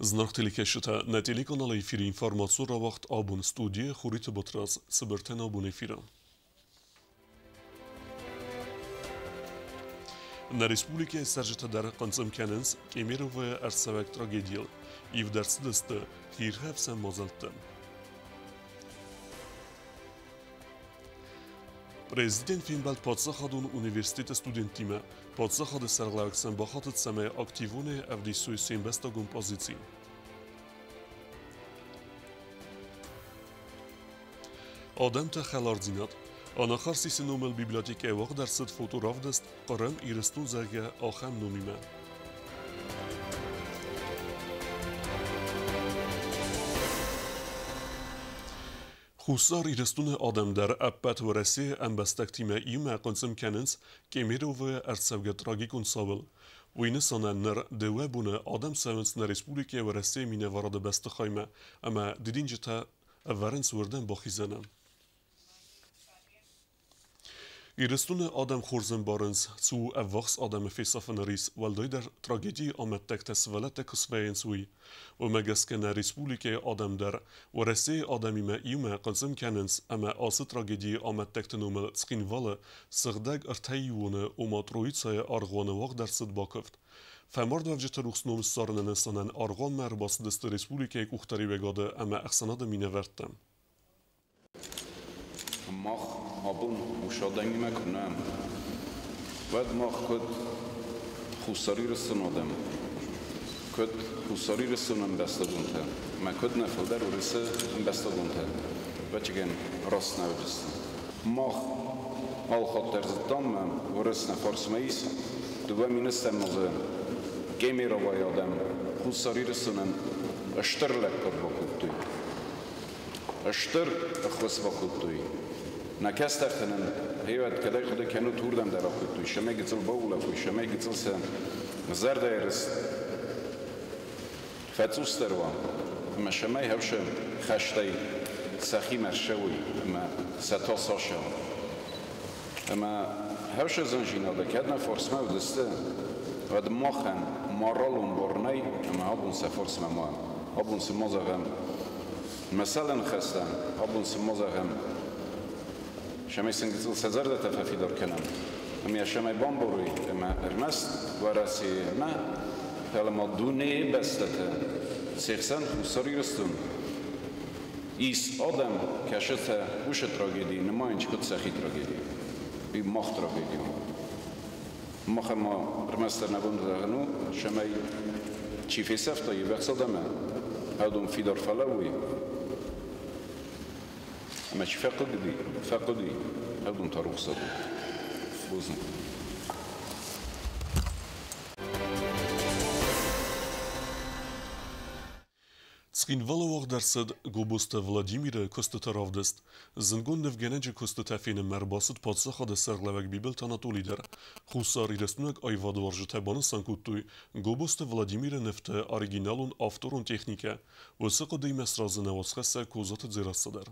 Знак телекешта на телеканала эфире информацию равахт абун студия хурит ботраз сбертен абун эфира. На республике сержета дар Канцам Кененс Кемеровая арсавак трагедия и в дарсдысты хирхавса мозалтын. Президент Финбалд подсахадун университета студентима подсахады сарглаваксан бахатыт самая активуне авдисуй симбестагун позиции. Адам та халардинат анахар сисиномел библиотека вақ дарсыд фотографдаст қарам ирыстун зага ахам номима. Хусар ирыстун адам дар аппат вараси амбастактима има Канцам Кененс Кемеровая арсавга трагикун савыл. Уйны сананнар дева буна адам савынс на республике вараси мине варада бастахайма, ама дидинжита аварен сурден бахизанам. Ирыстун адам хурзен барынс цу аввахс адам фесафен рис валдой дар трагедии аметтек тесвалет кусвеенс уи. ومجسكن ريسبوليكي آدم در ورسي آدمی ما ایوم قنصم کننس اما آس تراجدی آمد تکتنومل سقینواله سردگ ارتایونه اوماترویت سای آرغوان واق در صد باکفت. فمرد وجه روخسنوم سارن نسانن آرغان مرباس دست ريسبوليكي اختری بگاده اما احسانات مینه وردتم. ماخ آبون مشادنگی مکنم بعد ماخ کد خوصاری رسن آدم کد خوصاری رسونم بستگونته ما کد نفودر و رسه بستگونته و چگن راست نوشتم ماخ آل خاطر زدم و رس نفارس میس دوام اینستم مزه گیمی را وای آدم خوصاری رسونم اشتر لکر باکوتوی اشتر اخوص باکوتوی نکست اختنن هیوت کدای خدا کنو توردم در آکوتوی شما گیتل باولا کوی شما گیتل سه زرد ایرست فتوس دروا اما شمای هوشه خشتی سخی مرشوی اما ستا ساشا اما هوشه زنجینا دکدنا فرس ما ودسته و دماغن مارالون برنی اما هابون سفرس ما هابون سمازغم مثلا خستم هابون سمازغم شمای سنگیتل سزرد تفافی دار کنم اما شمای بامبوری اما ارمست ورسی ما هلما دونه بستته سیخسن خوصاری رستون ایس آدم کشته وش تراجدی نماینچ کد سخی تراجدی بی مخ تراجدی مخ ما رمستر نبود دهنو شمای چیفی سفتایی وقت دمه هادون فیدار فلاوی اما چی فقدی هادون تاروخ سر بوزن Скинваловах дарсад губуста Владимира Костотаравдаст, зангон невгенеджи Костотафин мербасад подсахада сарглавак бибелт Анатолийдар, хусар ирастунак айвадваржи табаны санкуттуй, губуста Владимира нефте оригиналун авторун техника, высоко масразы навасхаса кузата дзирасадар.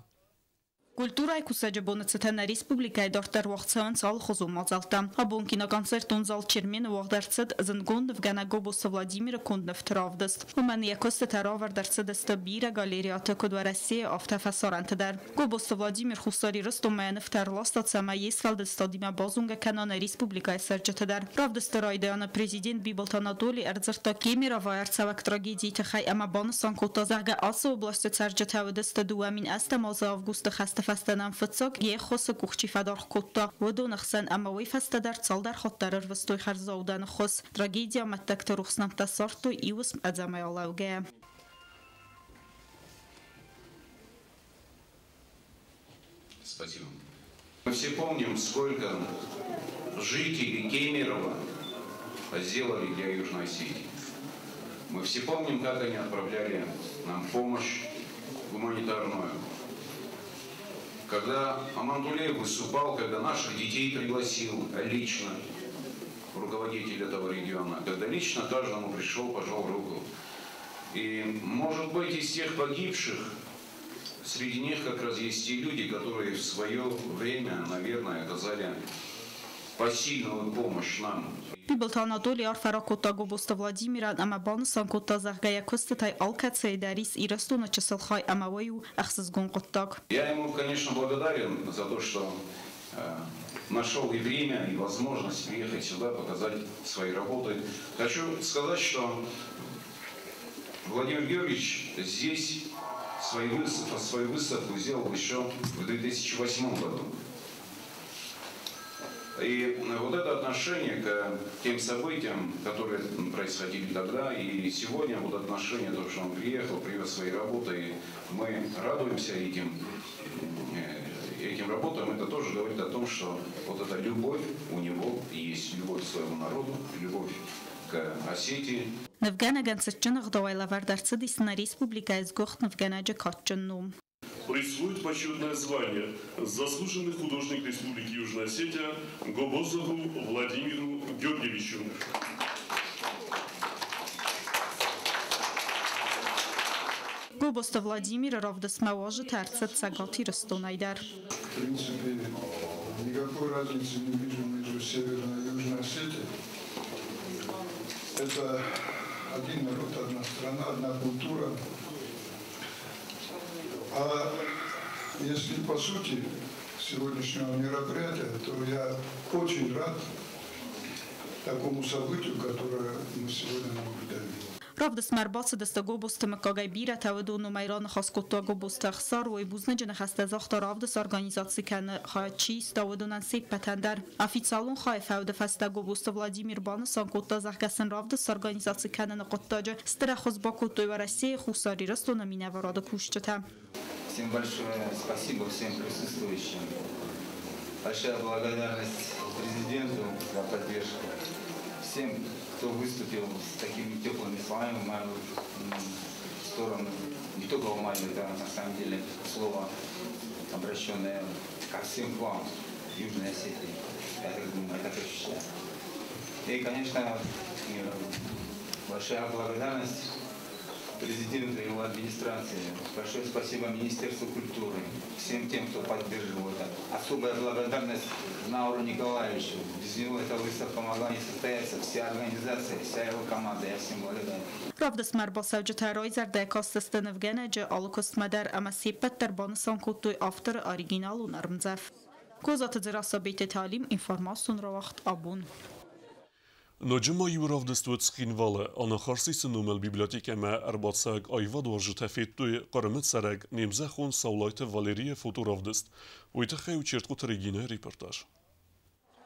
Կուլտուրայի կուսաջաբոնացթան ռեսպուբլիկայի դորտեր ողցան ցալ խոզում ածալտամ հաբոնկինա կոնցերտուն զալ չերմեն ողդարցդ զնգոն վգանագոբոս Վլադիմիրը կոնդնվ տրավդստ Ռոմանիա կոստետարավար դարցդ ստաբիրա գալերիատը կոդվարասի ավտաֆասորանտդար գոբոս Վլադիմիր խուսարի ռստոմեն վտարլաստացամա եսվալդ ստադիմա բազունգա կանոնը ռեսպուբլիկայի սերջտդար Pravdestoraydanı prezident Bibolt Anatoliy Erzırta Kemirova Ertsavak tragediyyi txay ama banısan kotazarga ası oblasti sercetavdesta duamin astamazı avgusta xasta فستنام فتساق یه خاص کوچی فدار خودتا و دو نخسن اما وی فست در سال در خود درر وستوی خرزاودن خاص تراجدیا متک تروخسنم تسارتو ایوسم ادامه علاوه. Спасибо. Мы все помним, сколько жителей Кемерово сделали для Южной Осетии. Мы все помним, как они отправляли нам помощь гуманитарную. Когда Амантулеев выступал, когда наших детей пригласил лично руководитель этого региона, когда лично каждому пришел, пожал руку. И, может быть, из тех погибших, среди них как раз есть те люди, которые в свое время, наверное, оказали посильную помощь нам. Biblta Anatoli Arfarakota Gobusta Vladimira ama Bansan Kota Zargaya Kostay Alkatsei Дарис и Растуна Часалхай Амаваю Ахсазгон Коттаг. Я ему, конечно, благодарен за то, что нашел и время, и возможность приехать сюда, показать свои работы. Хочу сказать, что Владимир Георгиевич здесь свою выставку сделал еще в 2008 году. И вот это отношение к тем событиям, которые происходили тогда, и сегодня вот отношение, то, что он приехал, привез свои работы, и мы радуемся этим работам, это тоже говорит о том, что вот эта любовь у него есть, любовь к своему народу, любовь к Осетии. Nevgana Gansachchanag Давайлавар Дарцидис на республика из Гохт Невганаджа Катчанну. Присвоит почетное звание заслуженный художник Республики Южная Осетия Гобозову Владимиру Георгиевичу. Гобоста Владимир Равдасмавожи Тарцет Сагати Растунайдар. В принципе, никакой разницы не вижу между Северной и Южной Осетией. Это один народ, одна страна, одна культура. А если по сути сегодняшнего мероприятия, то я очень рад такому событию, которое мы сегодня наблюдаем. Равдас Марбац Дастагобуста Макагайбира Тавадуну Майран Хаскота Гобуста Хсару и Бузнеджа Хастазахта Равдас организации Кан Хачи Ставадунан Сип Патандар. Официалун Хайфауда Фастагобуста Владимир Банасан Кота Захгасан Равдас организации Кан Накоттаджа Старахоз Бакуту и России Хусари Растуна Минаварада Кушчата. Всем большое спасибо всем присутствующим. Большая благодарность президенту за поддержку. Всем, кто выступил с такими теплыми словами в мою сторону. Не только в мою, это на самом деле слово, обращенное ко всем к вам, Южной Осетии. Я так думаю, я так ощущаю. И, конечно, большая благодарность президенту и его администрации. Большое спасибо Министерству культуры, всем тем, кто поддерживал это. Особая благодарность Науру Николаевичу. Без него эта выставка могла не состояться. Вся организация, вся его команда. Я всем благодарен. Равдас Марбасавджа Ройзар Декостаста Невгенаджа Алукостмадар Амасипат Тарбансан Кутуй автор оригиналу Нармзев. Козата Дзерасабите Талим информационный равахт Абун. Noджима юравдестует скинвала, ана харсисы нумел библиотекаме арбатсаг айвад варжута феттуй қарымет сараг немзахун саулайта Валерия фоторавдест. Уйтахай учерткут Регина репортаж.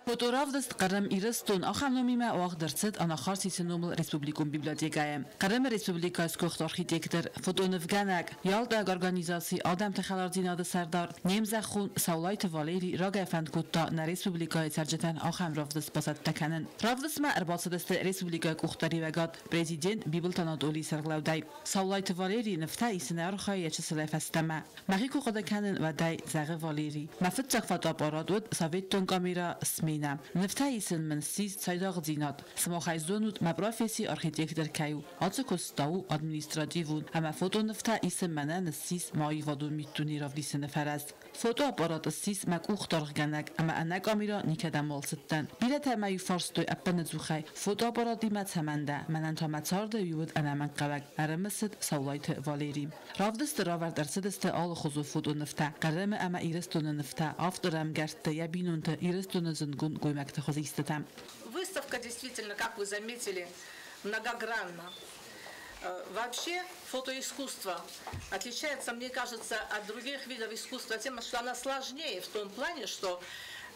Фоторавдест қарым ирыстун ахамномиме оағдырцет ана харсисы нумел республикум библиотекае. Қарым республика скохт архитектор фотоневганак ялдаг организации адам техалардинады сардар немзахун саулайта Валерий рагафанд кутта на республикае сарджетан ахам равдест басад таканын. Равдест ма арбатсадесте республика кухтари вегад президент Библтанад Оли сарглаудай. Саулайта Валерий нефта исіне архай ячесалайфастама. Махику қадаканын вадай зағы Валерий. Мафытсақ фотоаппаратуд советтон камера сми نفتایسن من سیز سایداغ زینات سماخای زونود مبرافیسی آرخیتکتر کیو آتش کستاو ادمینستراتیوون اما فوتو نفتایسن منن سیز مایی وادو میتونی رفلیسن فرز فوتو آپارات سیز مکوخ دارگنگ اما انا کامیرا نیکدم مالستن بیره تمایی فارستوی اپن زوخای فوتو آپارات دیمت همنده منن تا متارده یود انا من قوگ ارمسد سولایت والریم رافدست راور درسدست آل خزو فوتو نفتا قرم اما ایرستون نفتا آفترم گرت یبینونت ایرستون زنگون Выставка действительно, как вы заметили, многогранна. Вообще фотоискусство отличается, мне кажется, от других видов искусства тем, что она сложнее в том плане, что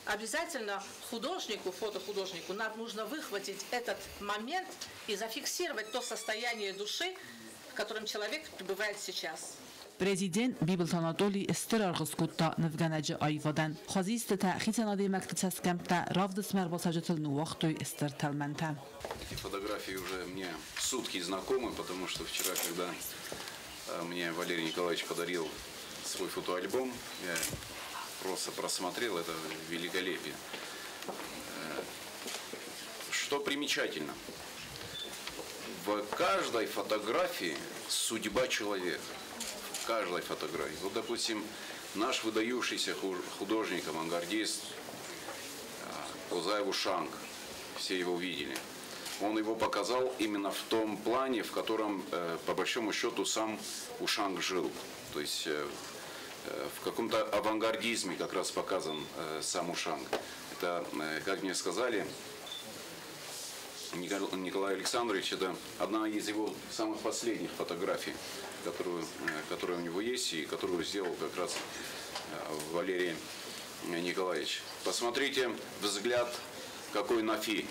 обязательно художнику, фотохудожнику, нам нужно выхватить этот момент и зафиксировать то состояние души, в котором человек пребывает сейчас. Президент Библтанадоли استرار قطع نفجناج أيضاً خزيست تأخير نادي مكتب كمتا رافض اسمر بسجت النوقت استرتلمنتا. Эти фотографии уже мне сутки знакомы, потому что вчера, когда мне Валерий Николаевич подарил свой фотоальбом, я просто просмотрел это великолепие. Что примечательно, в каждой фотографии судьба человека. Каждой фотографии. Вот, допустим, наш выдающийся художник, авангардист Узаеву Шанг. Все его видели. Он его показал именно в том плане, в котором, по большому счету, сам Ушанг жил. То есть в каком-то авангардизме как раз показан сам Ушанг. Это, как мне сказали, Николай Александрович, это одна из его самых последних фотографий, которая у него есть и которую сделал как раз Валерий Николаевич. Посмотрите, взгляд какой Нафи.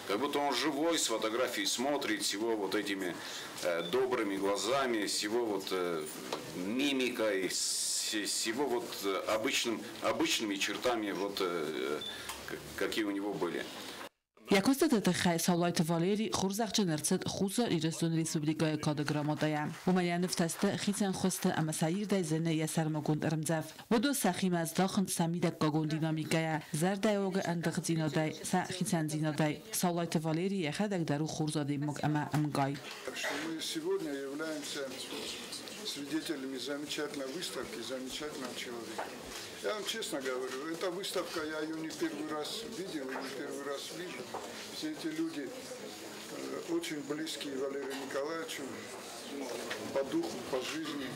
Как будто он живой, с фотографией смотрит, с его вот этими добрыми глазами, с его вот мимикой, с его вот обычными чертами, вот какие у него были. Якостат خای سالایت والری خورزخچ نرسد خوصا ایرستون ریسپوبلیکای کادگرامادایم و من نفتسته خیتن خوسته اما سیر دای زنه یا سرمگوند ارمزف و دو سخیم از داخل سمیدک گاگون دینامیکای زرد اوگ اندخ زینادای سخیتن زینادای سالایت والری یخدک درو خورزادی مگ اما امگای. Свидетелями замечательной выставки, замечательного человека. Я вам честно говорю, эта выставка, я ее не первый раз видел и не первый раз вижу. Все эти люди очень близкие Валерию Николаевичу по духу, по жизни.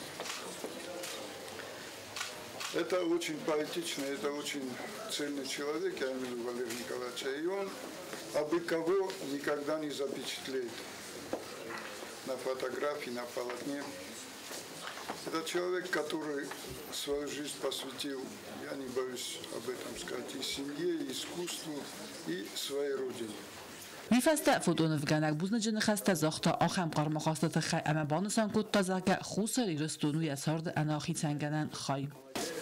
Это очень поэтично, это очень цельный человек, я имею в виду Валерия Николаевича. И он абы кого никогда не запечатлеет на фотографии, на полотне. Это человек, который свою жизнь посвятил, я не боюсь об этом сказать, и семье, и искусству, и своей родине. میفسته فوتون افغانک بودن خسته زختا آخم قرم خواست خی اما بانسان کود تازه خوصر ایرستونوی اسارد اناخی تنگنن خای.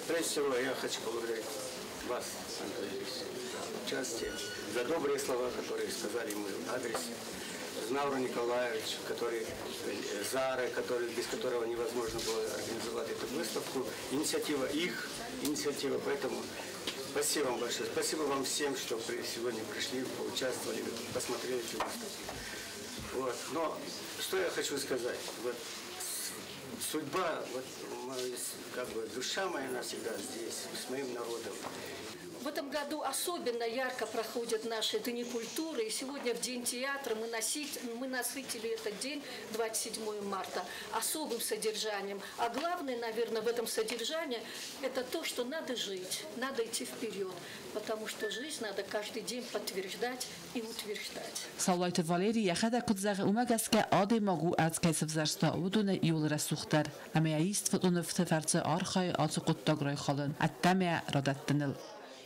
Прежде всего, я хочу поблагодарить вас, Анатолий Ильич, участие, за добрые слова, которые сказали мы в адрес. Навру Николаевич, который Зары, без которого невозможно было организовать эту выставку. Инициатива их, инициатива, поэтому спасибо вам большое. Спасибо вам всем, что сегодня пришли, поучаствовали, посмотрели эту выставку. Вот. Но что я хочу сказать? Вот, судьба, вот, как бы душа моя навсегда здесь, с моим народом. В этом году особенно ярко проходят наши дни культуры. И сегодня в День театра мы насытили этот день, 27 марта, особым содержанием. А главное, наверное, в этом содержании, это то, что надо жить, надо идти вперед. Потому что жизнь надо каждый день подтверждать и утверждать. سالایت والری یخدا کدزاق اومگس که آدی ماگو از کیسف زرستا ودونه یول رسوختر اما یایست فتون فتفرت آرخای آت قطعای خالن اتمه رادتنل.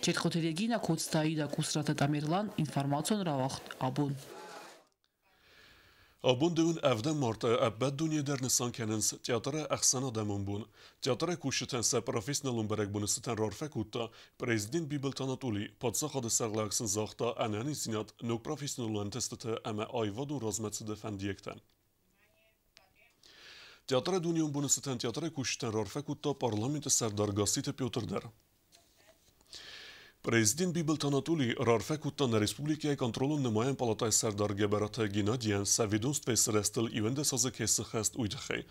چه خاطرگینا کودستایی دا کوسرات دامیرلان اینفرماسیون را وقت آبون. آبون دون 17 مارت ابد دنیا در نسان کننس تئاتر احسان آدمون بون. تئاتر کوشتن سه پروفیسنالون برگ بونستن رارفه کوتا پرزیدنت بیبلت آناتولی پادشاه خود سرلاکسن زاختا انانی زینات نو پروفیسنالون تستت اما آیوادون رازمت دفندیکتن. تئاتر دنیا بونستن تئاتر کوشتن رارفه کوتا پارلمانت سردارگاستیت پیوتر در. Prezident Bibilt Anatoliy Rarfekutan na Respublikaya kontrolun nemayan palatay serdar geberata Ginadian sa vedomstve srestel ivende sazekesi xest uydixey.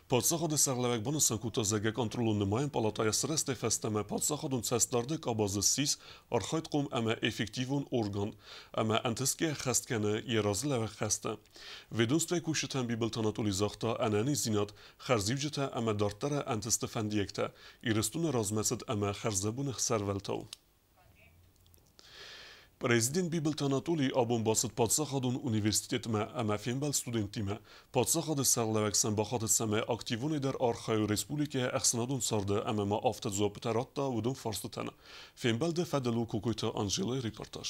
Padsaxod serlevek banısan kuta zege kontrolun nemayan palatay sreste festeme padsaxodun sesdardek abazı sis arxayt qom ama effektivun organ ama enteske xestkene yerazilevek xeste. Vedomstve kuşiten Bibilt Anatoliy zaxta anani zinat xerzivcete ama darttere enteste fendiyekte iristun razmeset ama xerzebun xserveltav. Prezident Bibilt Anatoliy abon basit padsaxadun universitetime ama fembel studentime padsaxadı serleveksen baxadı seme aktivuni der arxayu Respublikaya axsanadun sardı ama ma aftet zopteratta udun farsıtana. Fembelde fedelu kukuyta Anjeli reportaj.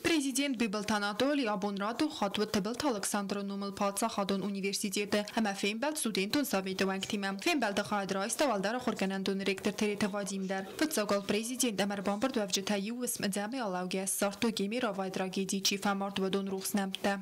Президент Bibilt Anatoliy abonraду xatvat Bibilt Aleksandr Numel padsaxadun universiteti ama fembel studentun savete vaktime. Fembelde xadraista valdara xorganandun rektor terete Vadimdar. Fitsagal prezident Ömer Bambar dövcetayi usm zami alauge sartu gemi ravay tragedi çi famart vadun ruxsnamte.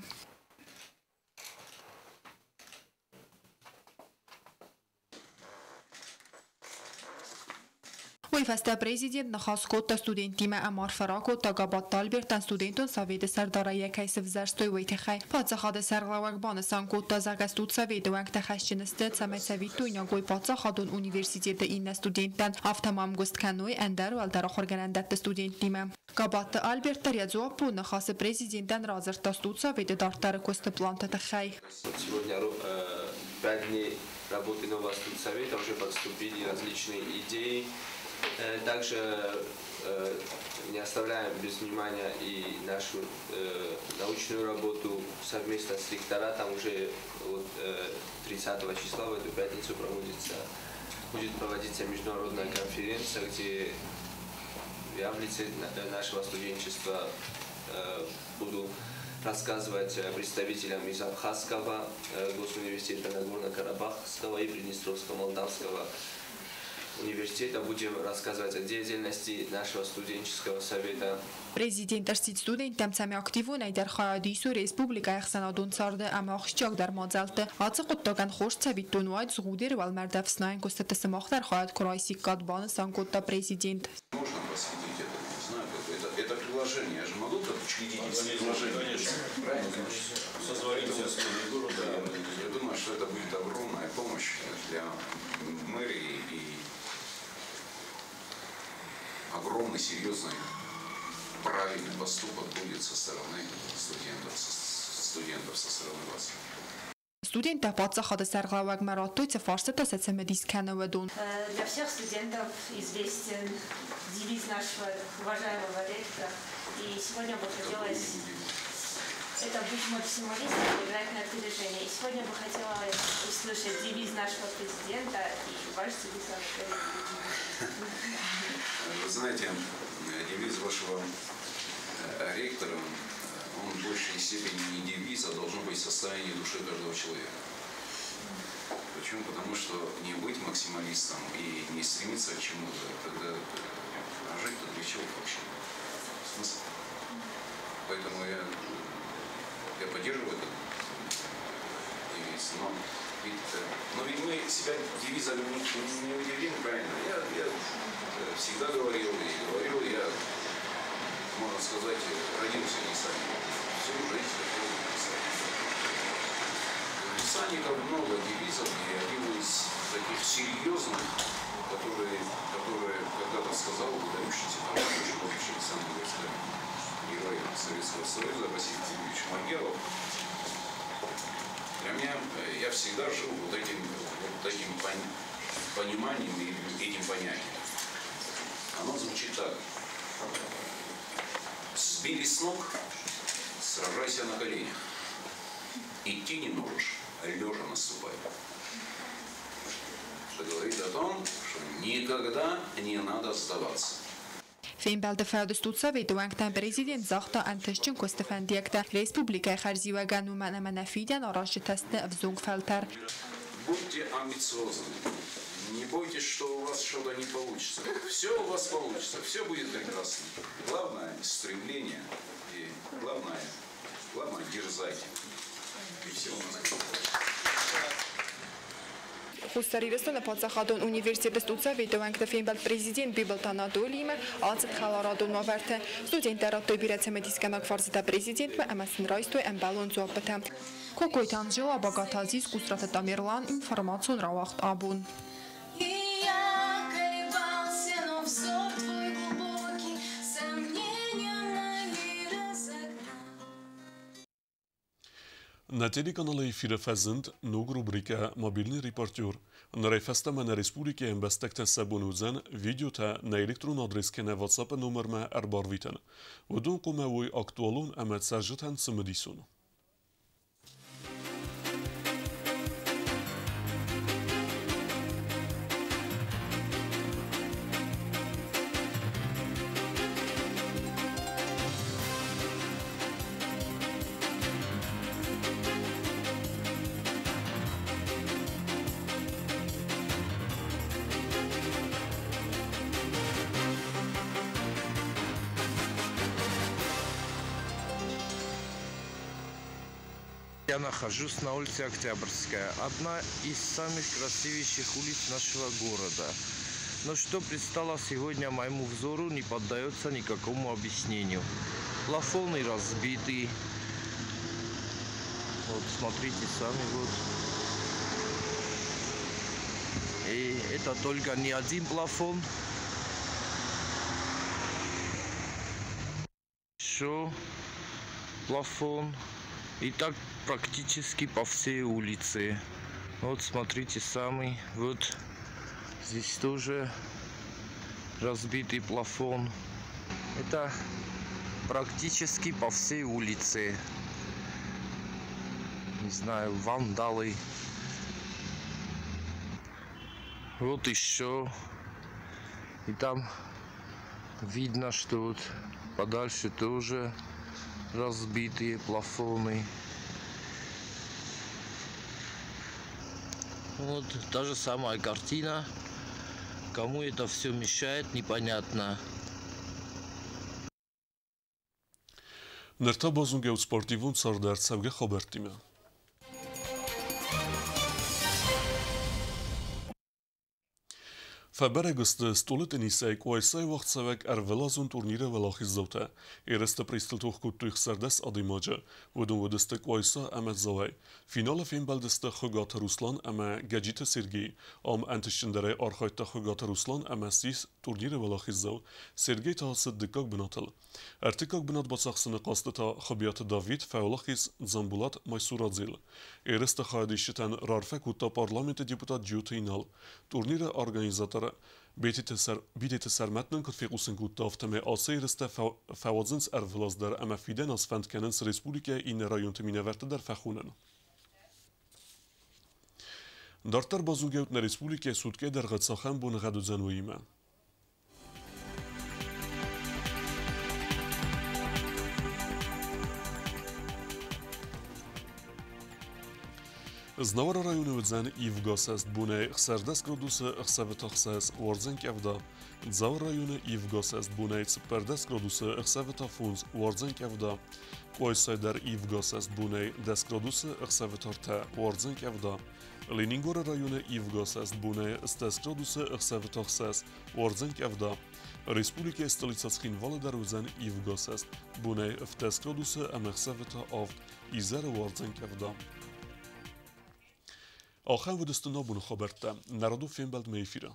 Խոյվաստա պրեզիդենտ նխասկոտը ստուդենտիմը ամար ֆարակոտը գաբատ տալբերտան ստուդենտոն սավեդը սարդարայակ հայսվ զարստոյ վայթեխայ պացախադը սարլավակ բանը սանկոտը զագաստուտ սավեդը վանք տախաշչինստը ծամեցավիտու ինագոյ պացախադուն ունիվերսիտետը իննա ստուդենտան ավտամամ գոստքանոյ әնդարու ալդարախորգանանդատը ստուդենտիմը Գաբատը Ալբերտ Тарьядзуапу նխասը պրեզիդենտան ռազրտաստուտ սավեդը դարտարը կոստը պլանտը տխայ Работы нового студсовета уже подступили различные идеи. Также не оставляем без внимания и нашу научную работу совместно с ректоратом. Уже 30 числа в эту пятницу будет проводиться международная конференция, где я в лице нашего студенчества буду рассказывать представителям из Абхазского госуниверситета, Нагорно-Карабахского и Приднестровско-Молдавского университета. Будем рассказывать о деятельности нашего студенческого совета. Президент Арсид студент тамцами активун айдар хаядису республика яхсанадун царда амахшчак дар мазалты ацыqottagan xoş savitun вайд згудер вал мардавснаyn костатасы махтар хаяд крайсик кадбаны санкотта президент. Можно просветить это, не знаю, это приложение, я же могу учредить приложение. Правильно? Я думаю, что это будет огромная помощь для мэрии и огромный, серьезный, правильный поступок будет со стороны студентов со стороны вас. Студенты подсахады сарглавак маратуйца фарсата сацамедискановадун. Для всех студентов известен девиз нашего уважаемого ректора. И сегодня бы хотелось это быть максималистом и играть на опережение. И сегодня бы хотелось услышать девиз нашего президента и ваш девиз. Вы знаете, девиз вашего ректора, он в большей степени не девиз, а должно быть состояние души каждого человека. Почему? Потому что не быть максималистом и не стремиться к чему-то, тогда жить-то для чего вообще? Смысл? Поэтому я поддерживаю этот девиз. Но ведь мы себя девизами не удивим, правильно? Я всегда говорил, я, можно сказать, родился в Нисане. Всю жизнь хотел в Нисане. В Нисане много девизов, и один из таких серьезных, которые когда-то сказал выдающийся товарищ Александр Васильевич, герой Советского Союза Василий Юрьевич Маргелов. Для меня, я всегда жил вот этим пониманием и этим понятием. Оно звучит так. Сбили с ног, сражайся на коленях. Идти не можешь, лежа наступай. Это говорит о том, что никогда не надо сдаваться. Фейнбелде фердостутса ведуангтан президент захта антешчин костефандиекта республика харзиваган уманаманафидян оражитасты взунгфелтер. Будьте амбициозны. Не бойтесь, что у вас что-то не получится. Все у вас получится, все будет прекрасно. Главное стремление и главное дерзайте. И все у нас. Խուստարիրստոնը պացախադոն ունիվերսիտետը ստուծա վետովանք դեֆինբալ պրեզիդենտ բիբլտանա դոլիմը ացդ խալարադոն մավերթը ստուդենտարատոյ բիրացեմը դիսկանակ վարզիտա պրեզիդենտը ամասն ռայստոյ ամբալոն զոպտը կոկոյթան ժիլ աբագաթազիս կուստրատը տամիрлան ինվորմացիոն ռավախտ աբուն На телеканале эфира фазند ног рубрика «Мобильный репортер». На рефестамена республики эмбестекте сабунузен видеота на электронный адрес кене WhatsApp номер ма арбарвитен. Удун кумевой актуалун амет сажитен сумедисун. Я нахожусь на улице Октябрьская, одна из самых красивейших улиц нашего города. Но что предстало сегодня моему взору, не поддается никакому объяснению. Плафоны разбиты. Вот, смотрите сами, вот. И это только не один плафон. Еще плафон. И так практически по всей улице. Вот, смотрите сами, вот. Здесь тоже разбитый плафон. Это практически по всей улице. Не знаю, вандалы. Вот еще. И там видно, что вот подальше тоже разбитые плафоны. Вот та же самая картина. Кому это все мешает, непонятно. Ներթա բազունգեու սպորտիվում սարդարձավգե խոբերտիմը։ Ֆաբերեգստը ստուլտենիսայ կոյսայ վաղցավակ արվելազուն տուրնիրը վլախիz զոտ է, երստը պրիստլտուղ կուտույխ սարդես ադիմաջը, ոդուն ոդստը կոյսա ամետ զավայ, ֆինալը ֆինբալդստը խգաթը Ռուսլան ամե գաջիտը Սերգեյ, ամ անտշնդարայ արխայտը խգաթը Ռուսլան ամե սիս տուրնիրը վլախիz զավ, Սերգեյ թասը դկակ բնատել, արտիկակ բնատ բացախսını qastı ta խբիաթը Դավիթ ֆայոլախիz Ձամբուլատ Մայսուրաձիլ, երստը խայդիշտան ռարֆեք ուտա պարլամենտը դիպուտատ ջյութինալ, տուրնիրը օրգանիզատորը Բիդետը սարմատնն կտվիղուսն գուտավտը ասեյրստը ֆավոձնց արվլազդար ամա ֆիդեն ասվանդքաննց ռեսպուլիկա ինը ռայոնտը մինավարտը դար ֆախունն։ Դարտար բազուգեուտն ռեսպուլիկա սուտկե դար ғացախան բուն ғադուձանուիմը։ Znavara rayonu vdzan Ivgosest bunay xsardas gradusy xsavetoxses Wardzenk Evda. Dzavr rayonu Ivgosest bunay Perdas gradusy xsavetofuns Wardzenk Evda. Koysaydar Ivgosest bunay Des gradusy xsavetorta Wardzenk Evda. Leningora rayonu Ivgosest bunay Stes gradusy xsavetoxses Wardzenk Evda. Respublika Stolicatskin Valodar vdzan Ivgosest bunay Vtes gradusy xsaveta of Izar Wardzenk Evda. آخر ودستنا بون خبرت نردو فیلم بلد میفیره